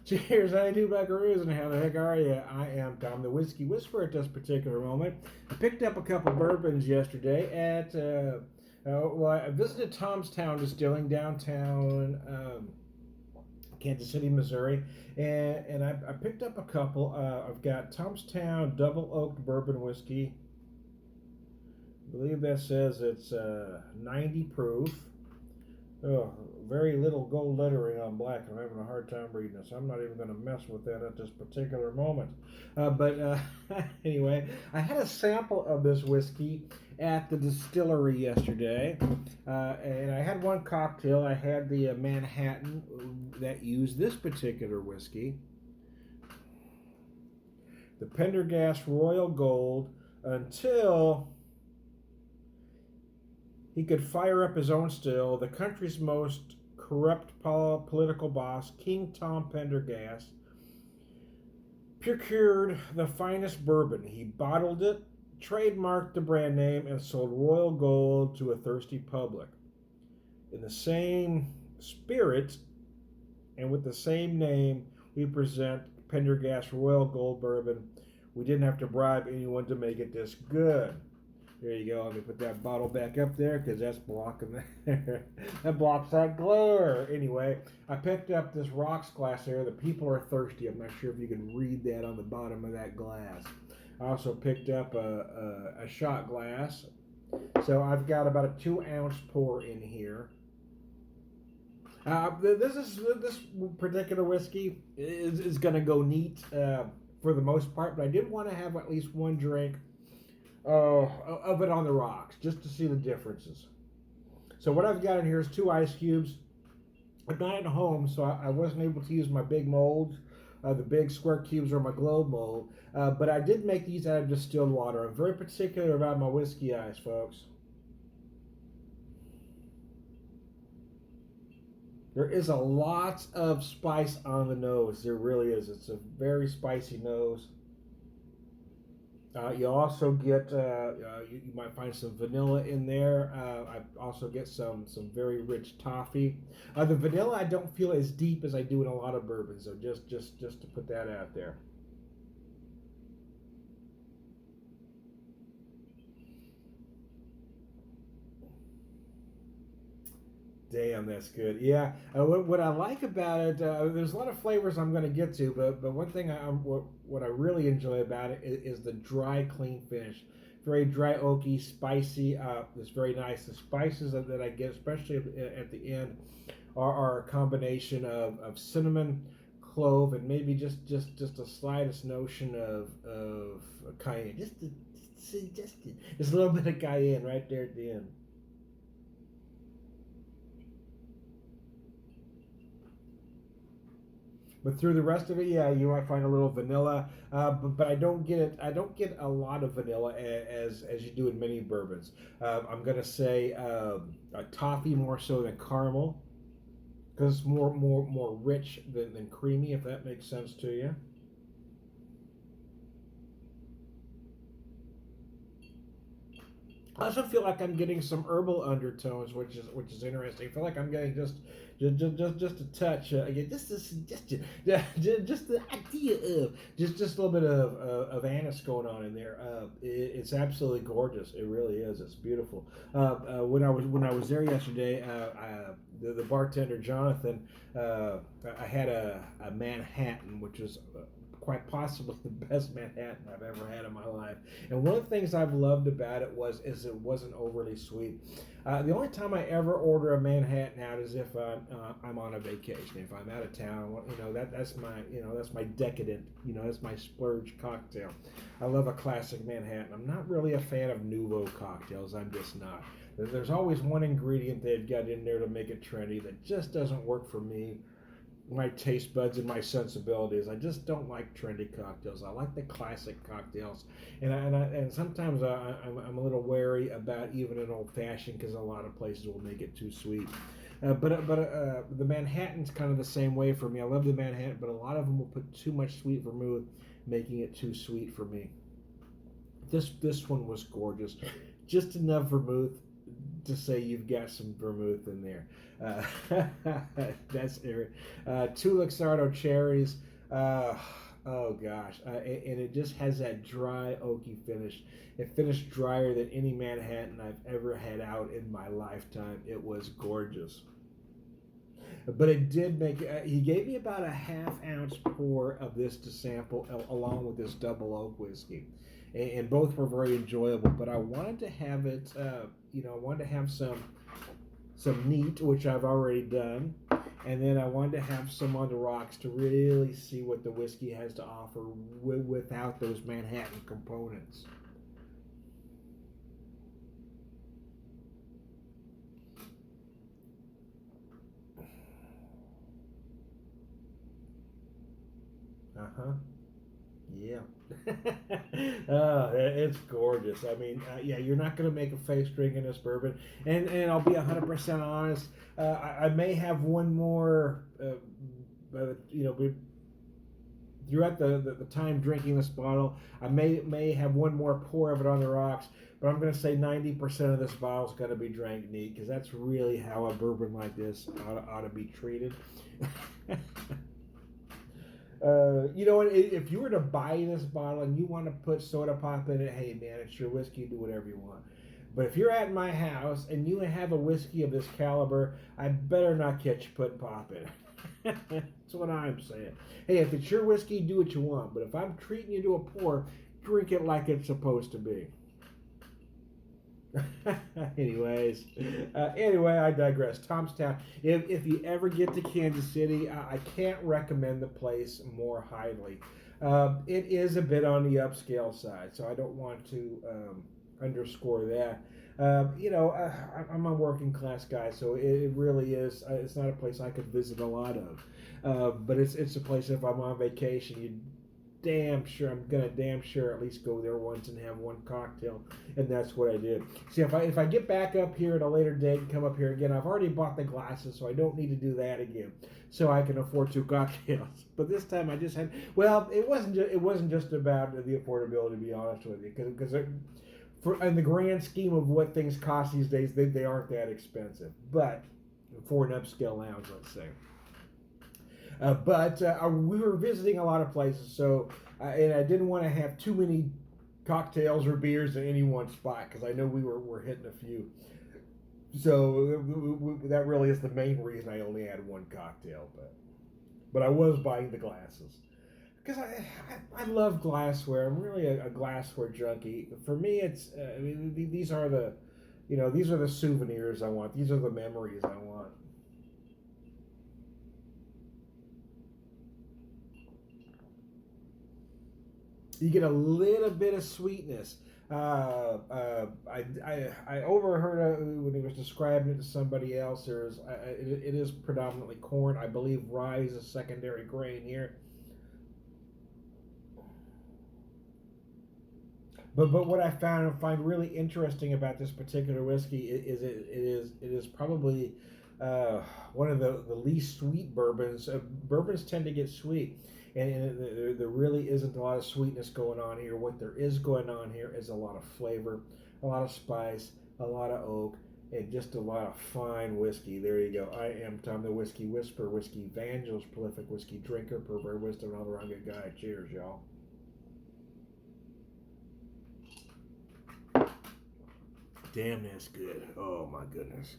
Cheers, I do buckaroos, and how the heck are you? I am Tom, the Whiskey Whisperer at this particular moment. I picked up a couple bourbons yesterday at, I visited Tom's Town Distilling downtown Kansas City, Missouri, and I picked up a couple. I've got Tom's Town Double Oaked Bourbon Whiskey. I believe that says it's 90 proof. Oh, very little gold lettering on black. I'm having a hard time reading this. I'm not even going to mess with that at this particular moment. But anyway, I had a sample of this whiskey at the distillery yesterday, and I had one cocktail. I had the Manhattan that used this particular whiskey, the Pendergast Royal Gold, until he could fire up his own still. The country's most corrupt political boss, King Tom Pendergast, procured the finest bourbon. He bottled it, trademarked the brand name, and sold Royal Gold to a thirsty public. In the same spirit and with the same name, we present Pendergast Royal Gold Bourbon. We didn't have to bribe anyone to make it this good. There you go. Let me put that bottle back up there because that's blocking there. That blocks that glare. Anyway, I picked up this rocks glass there. The people are thirsty. I'm not sure if you can read that on the bottom of that glass. I also picked up a shot glass. So I've got about a 2-ounce pour in here. This particular whiskey is going to go neat for the most part, but I did want to have at least one drink of it on the rocks, just to see the differences. So what I've got in here is 2 ice cubes. I'm not at home, so I wasn't able to use my big molds. The big square cubes are my globe mold. But I did make these out of distilled water. I'm very particular about my whiskey ice, folks. There is a lot of spice on the nose. There really is. It's a very spicy nose. You also get, you might find some vanilla in there. I also get some very rich toffee. The vanilla I don't feel as deep as I do in a lot of bourbons, so just to put that out there. Damn, that's good. Yeah, what I like about it, there's a lot of flavors I'm going to get to, but one thing what I really enjoy about it is the dry, clean finish. Very dry, oaky, spicy. It's very nice. The spices that I get, especially at the end, are a combination of cinnamon, clove, and maybe just a slightest notion of cayenne. Just a little bit of cayenne right there at the end. But through the rest of it, yeah, you might find a little vanilla, but I don't get it. I don't get a lot of vanilla as you do in many bourbons. I'm gonna say a toffee more so than caramel, because it's more rich than creamy. If that makes sense to you. I also feel like I'm getting some herbal undertones, which is interesting. I feel like I'm getting just a touch, again, just a suggestion, just the idea of just a little bit of anise going on in there. It's absolutely gorgeous. It really is. It's beautiful. When I was there yesterday, the bartender Jonathan, I had a Manhattan, which was quite possibly the best Manhattan I've ever had in my life. And one of the things I've loved about it is it wasn't overly sweet. The only time I ever order a Manhattan out is if I'm on a vacation. If I'm out of town, that's my decadent, that's my splurge cocktail. I love a classic Manhattan. I'm not really a fan of nouveau cocktails. I'm just not. There's always one ingredient they've got in there to make it trendy that just doesn't work for me, my taste buds and my sensibilities. I just don't like trendy cocktails. I like the classic cocktails, and sometimes I'm a little wary about even an old fashioned because a lot of places will make it too sweet. But the Manhattan's kind of the same way for me. I love the Manhattan, but a lot of them will put too much sweet vermouth, making it too sweet for me. This one was gorgeous, just enough vermouth to say you've got some vermouth in there. That's it. Two Luxardo cherries. Uh, oh gosh, and it just has that dry oaky finish. It finished drier than any Manhattan I've ever had out in my lifetime. It was gorgeous. But it did make. He gave me about a ½ ounce pour of this to sample, along with this double oak whiskey, and both were very enjoyable. But I wanted to have it. I wanted to have some neat, which I've already done, and then I wanted to have some on the rocks to really see what the whiskey has to offer without those Manhattan components. Uh huh. Yeah. It's gorgeous. I mean, yeah, you're not going to make a face drinking this bourbon. And I'll be 100% honest. I may have one more, throughout the time drinking this bottle, I may have one more pour of it on the rocks. But I'm going to say 90% of this bottle is going to be drank neat, because that's really how a bourbon like this ought to be treated. You know what? If you were to buy this bottle and you want to put soda pop in it, hey man, it's your whiskey. Do whatever you want. But if you're at my house and you have a whiskey of this caliber, I better not catch you putting pop in it. That's what I'm saying. Hey, if it's your whiskey, do what you want. But if I'm treating you to a pour, drink it like it's supposed to be. Anyway, I digress. Thomastown. If you ever get to Kansas City, I can't recommend the place more highly. It is a bit on the upscale side, so I don't want to underscore that. I'm a working class guy, so it really is. It's not a place I could visit a lot of, but it's a place if I'm on vacation, I'm gonna damn sure at least go there once and have one cocktail, and that's what I did. See, if I get back up here at a later date and come up here again, I've already bought the glasses, so I don't need to do that again, so I can afford 2 cocktails. But this time I just had. Well, it wasn't just about the affordability, to be honest with you, because in the grand scheme of what things cost these days, they aren't that expensive. But for an upscale lounge, let's say. But we were visiting a lot of places, so and I didn't want to have too many cocktails or beers in any one spot, because I know we were hitting a few. So that really is the main reason I only had one cocktail. But I was buying the glasses, because I love glassware. I'm really a glassware junkie. For me, it's these are the souvenirs I want. These are the memories I want. You get a little bit of sweetness. I overheard when he was describing it to somebody else. It is predominantly corn. I believe rye is a secondary grain here. But what I find really interesting about this particular whiskey is it is probably one of the least sweet bourbons. Bourbons tend to get sweet, and there really isn't a lot of sweetness going on here. What there is going on here is a lot of flavor, a lot of spice, a lot of oak, and just a lot of fine whiskey. There you go. I am Tom the Whiskey Whisperer, whiskey evangelist, prolific whiskey drinker, pervert wisdom, and all around good guy. Cheers, y'all. Damn, that's good. Oh my goodness.